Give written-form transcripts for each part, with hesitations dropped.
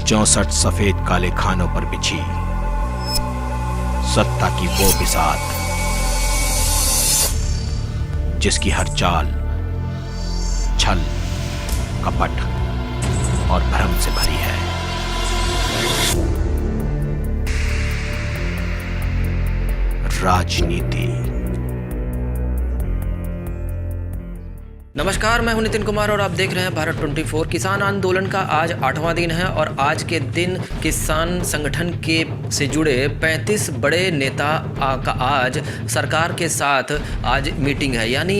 64 सफेद काले खानों पर बिछी सत्ता की वो बिसात, जिसकी हर चाल छल, कपट और भ्रम से भरी है। राजनीति। नमस्कार, मैं हूं नितिन कुमार और आप देख रहे हैं भारत 24। किसान आंदोलन का आज 8वां दिन है और आज के दिन किसान संगठन के से जुड़े 35 बड़े नेता का आज सरकार के साथ आज मीटिंग है। यानी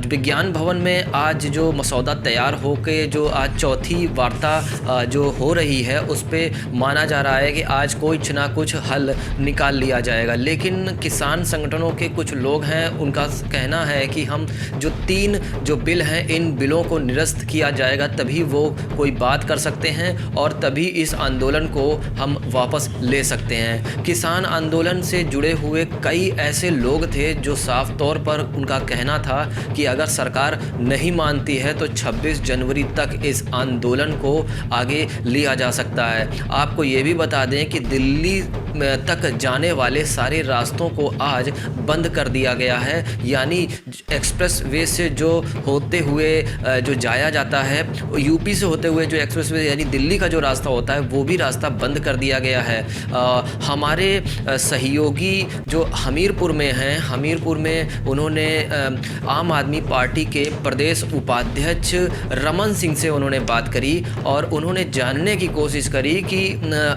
विज्ञान भवन में आज जो मसौदा तैयार होके जो आज चौथी वार्ता जो हो रही है उस पर माना जा रहा है कि आज कुछ ना कुछ हल निकाल लिया जाएगा। लेकिन किसान संगठनों के कुछ लोग हैं, उनका कहना है कि हम जो बिल हैं इन बिलों को निरस्त किया जाएगा तभी वो कोई बात कर सकते हैं और तभी इस आंदोलन को हम वापस ले सकते हैं। किसान आंदोलन से जुड़े हुए कई ऐसे लोग थे जो साफ तौर पर उनका कहना था कि अगर सरकार नहीं मानती है तो 26 जनवरी तक इस आंदोलन को आगे लिया जा सकता है। आपको ये भी बता दें कि दिल्ली तक जाने वाले सारे रास्तों को आज बंद कर दिया गया है। यानी एक्सप्रेस वे से जो होते हुए जो जाया जाता है, यूपी से होते हुए जो एक्सप्रेस वे यानी दिल्ली का जो रास्ता होता है वो भी रास्ता बंद कर दिया गया है। हमारे सहयोगी जो हमीरपुर में हैं, हमीरपुर में उन्होंने आम आदमी पार्टी के प्रदेश उपाध्यक्ष रमन सिंह से उन्होंने बात करी और उन्होंने जानने की कोशिश करी कि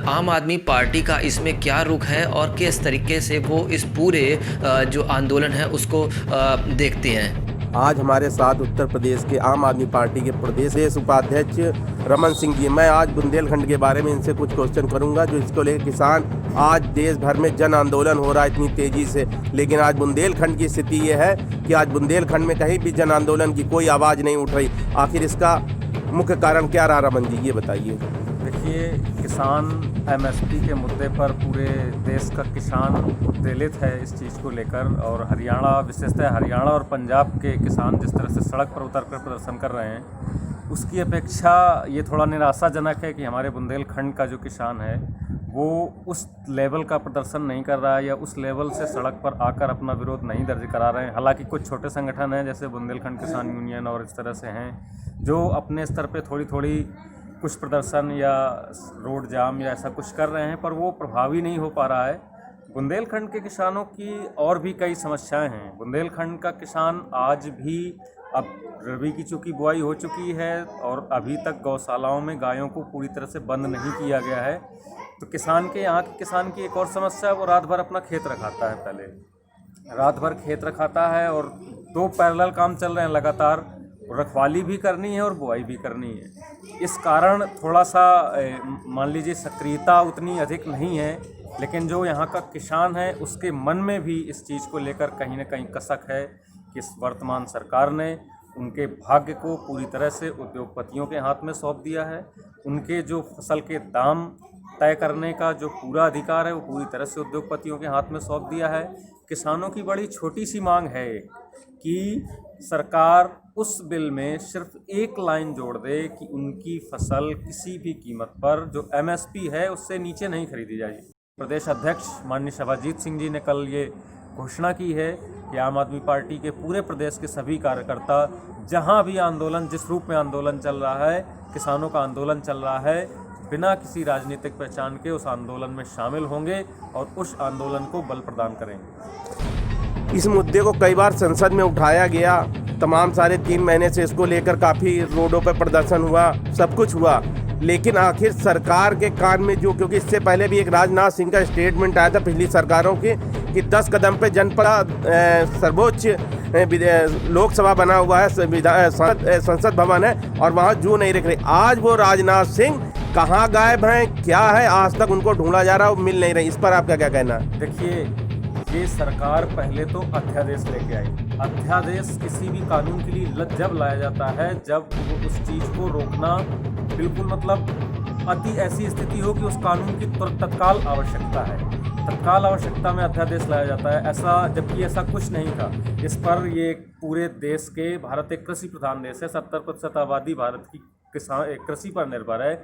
आम आदमी पार्टी का इसमें क्या रुख है और किस तरीके से वो इस पूरे जो आंदोलन है उसको देखते हैं। आज हमारे साथ उत्तर प्रदेश के आम आदमी पार्टी के प्रदेश उपाध्यक्ष रमन सिंह जी। मैं आज बुंदेलखंड के बारे में इनसे कुछ क्वेश्चन करूंगा जो इसको लेकर किसान आज देश भर में जन आंदोलन हो रहा है इतनी तेजी से, लेकिन आज बुंदेलखंड की स्थिति ये है कि आज बुंदेलखंड में कहीं भी जन आंदोलन की कोई आवाज़ नहीं उठ रही। आखिर इसका मुख्य कारण क्या रहा रमन जी, ये बताइए। देखिए, किसान एमएसपी के मुद्दे पर पूरे देश का किसान उत्तेजित है इस चीज़ को लेकर, और हरियाणा, विशेषतः हरियाणा और पंजाब के किसान जिस तरह से सड़क पर उतरकर प्रदर्शन कर रहे हैं उसकी अपेक्षा ये थोड़ा निराशाजनक है कि हमारे बुंदेलखंड का जो किसान है वो उस लेवल का प्रदर्शन नहीं कर रहा है या उस लेवल से सड़क पर आकर अपना विरोध नहीं दर्ज करा रहे हैं। हालांकि कुछ छोटे संगठन हैं जैसे बुंदेलखंड किसान यूनियन और इस तरह से हैं जो अपने स्तर पे थोड़ी कुछ प्रदर्शन या रोड जाम या ऐसा कुछ कर रहे हैं, पर वो प्रभावी नहीं हो पा रहा है। बुंदेलखंड के किसानों की और भी कई समस्याएं हैं। बुंदेलखंड का किसान आज भी, अब रबी की चूँकि बुआई हो चुकी है और अभी तक गौशालाओं में गायों को पूरी तरह से बंद नहीं किया गया है, तो किसान के यहाँ के किसान की एक और समस्या है, वो रात भर अपना खेत रखाता है। पहले रात भर खेत रखाता है और 2 पैरेलल काम चल रहे हैं लगातार, रखवाली भी करनी है और बुआई भी करनी है। इस कारण थोड़ा सा मान लीजिए सक्रियता उतनी अधिक नहीं है, लेकिन जो यहाँ का किसान है उसके मन में भी इस चीज़ को लेकर कहीं ना कहीं कसक है कि इस वर्तमान सरकार ने उनके भाग्य को पूरी तरह से उद्योगपतियों के हाथ में सौंप दिया है। उनके जो फसल के दाम तय करने का जो पूरा अधिकार है वो पूरी तरह से उद्योगपतियों के हाथ में सौंप दिया है। किसानों की बड़ी छोटी सी मांग है कि सरकार उस बिल में सिर्फ एक लाइन जोड़ दे कि उनकी फसल किसी भी कीमत पर जो एमएसपी है उससे नीचे नहीं खरीदी जाएगी। प्रदेश अध्यक्ष माननीय शबाजीत सिंह जी ने कल ये घोषणा की है कि आम आदमी पार्टी के पूरे प्रदेश के सभी कार्यकर्ता जहां भी आंदोलन, जिस रूप में आंदोलन चल रहा है, किसानों का आंदोलन चल रहा है, बिना किसी राजनीतिक पहचान के उस आंदोलन में शामिल होंगे और उस आंदोलन को बल प्रदान करेंगे। इस मुद्दे को कई बार संसद में उठाया गया, तमाम सारे 3 महीने से इसको लेकर काफ़ी रोडों पर प्रदर्शन हुआ, सब कुछ हुआ, लेकिन आखिर सरकार के कान में जो, क्योंकि इससे पहले भी एक राजनाथ सिंह का स्टेटमेंट आया था पिछली सरकारों के कि 10 कदम पे जनपद सर्वोच्च लोकसभा बना हुआ है, संसद भवन है और वहाँ जू नहीं रख रही। आज वो राजनाथ सिंह कहाँ गायब हैं, क्या है, आज तक उनको ढूंढा जा रहा है, वो मिल नहीं रही। इस पर आपका क्या कहना है? देखिए, ये सरकार पहले तो अध्यादेश लेके आई। अध्यादेश किसी भी कानून के लिए जब लाया जाता है जब वो उस चीज़ को रोकना बिल्कुल मतलब अति ऐसी स्थिति हो कि उस कानून की तत्काल आवश्यकता है, तत्काल आवश्यकता में अध्यादेश लाया जाता है। ऐसा, जबकि ऐसा कुछ नहीं था। इस पर ये पूरे देश के, भारत एक कृषि प्रधान देश है, 70% आबादी भारत की कृषि पर निर्भर है।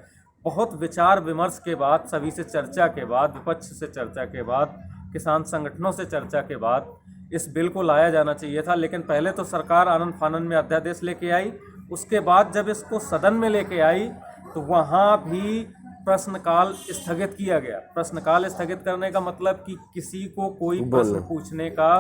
बहुत विचार विमर्श के बाद, सभी से चर्चा के बाद, विपक्ष से चर्चा के बाद, किसान संगठनों से चर्चा के बाद इस बिल को लाया जाना चाहिए था। लेकिन पहले तो सरकार आनन फानन में अध्यादेश लेके आई, उसके बाद जब इसको सदन में लेके आई तो वहाँ भी प्रश्नकाल स्थगित किया गया। प्रश्नकाल स्थगित करने का मतलब कि किसी को कोई प्रश्न पूछने का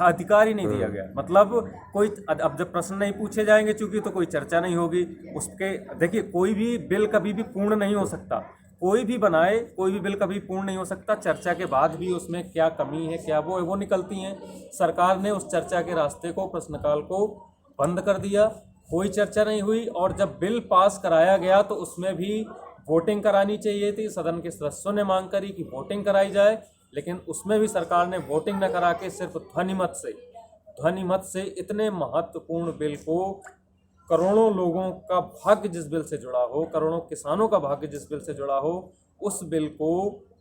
अधिकार ही नहीं दिया गया। मतलब कोई, अब जब प्रश्न नहीं पूछे जाएंगे चूंकि, तो कोई चर्चा नहीं होगी उसके। देखिए, कोई भी बिल कभी भी पूर्ण नहीं हो सकता, कोई भी बनाए कोई भी बिल कभी पूर्ण नहीं हो सकता। चर्चा के बाद भी उसमें क्या कमी है, क्या वो निकलती हैं। सरकार ने उस चर्चा के रास्ते को, प्रश्नकाल को बंद कर दिया, कोई चर्चा नहीं हुई। और जब बिल पास कराया गया तो उसमें भी वोटिंग करानी चाहिए थी। सदन के सदस्यों ने मांग करी कि वोटिंग कराई जाए, लेकिन उसमें भी सरकार ने वोटिंग न करा के सिर्फ ध्वनिमत से इतने महत्वपूर्ण बिल को, करोड़ों लोगों का भाग्य जिस बिल से जुड़ा हो, करोड़ों किसानों का भाग्य जिस बिल से जुड़ा हो, उस बिल को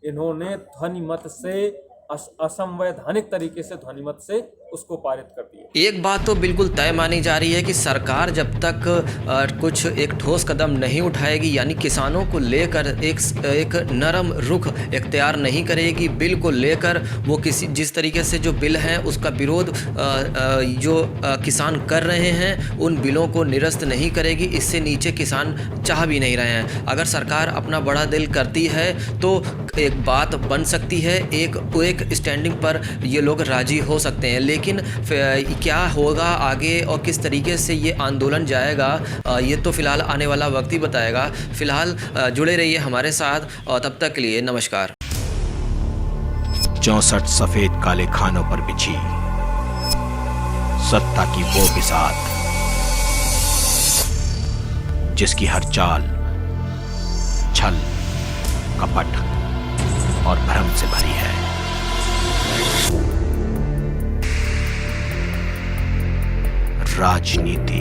इन्होंने ध्वनिमत से, असंवैधानिक तरीके से ध्वनिमत से उसको पारित कर दिया। एक बात तो बिल्कुल तय मानी जा रही है कि सरकार जब तक कुछ एक ठोस कदम नहीं उठाएगी, यानी किसानों को लेकर एक नरम रुख इख्तियार नहीं करेगी, बिल को लेकर वो जिस तरीके से जो बिल हैं उसका विरोध जो किसान कर रहे हैं उन बिलों को निरस्त नहीं करेगी, इससे नीचे किसान चाह भी नहीं रहे हैं। अगर सरकार अपना बड़ा दिल करती है तो एक बात बन सकती है, एक स्टैंडिंग पर ये लोग राजी हो सकते हैं। लेकिन क्या होगा आगे और किस तरीके से ये आंदोलन जाएगा, ये तो फिलहाल आने वाला वक्त ही बताएगा। फिलहाल जुड़े रहिए हमारे साथ और तब तक के लिए नमस्कार। 64 सफेद काले खानों पर बिछी सत्ता की वो बिसात, जिसकी हर चाल छल, कपट और भ्रम से भरी है। राजनीति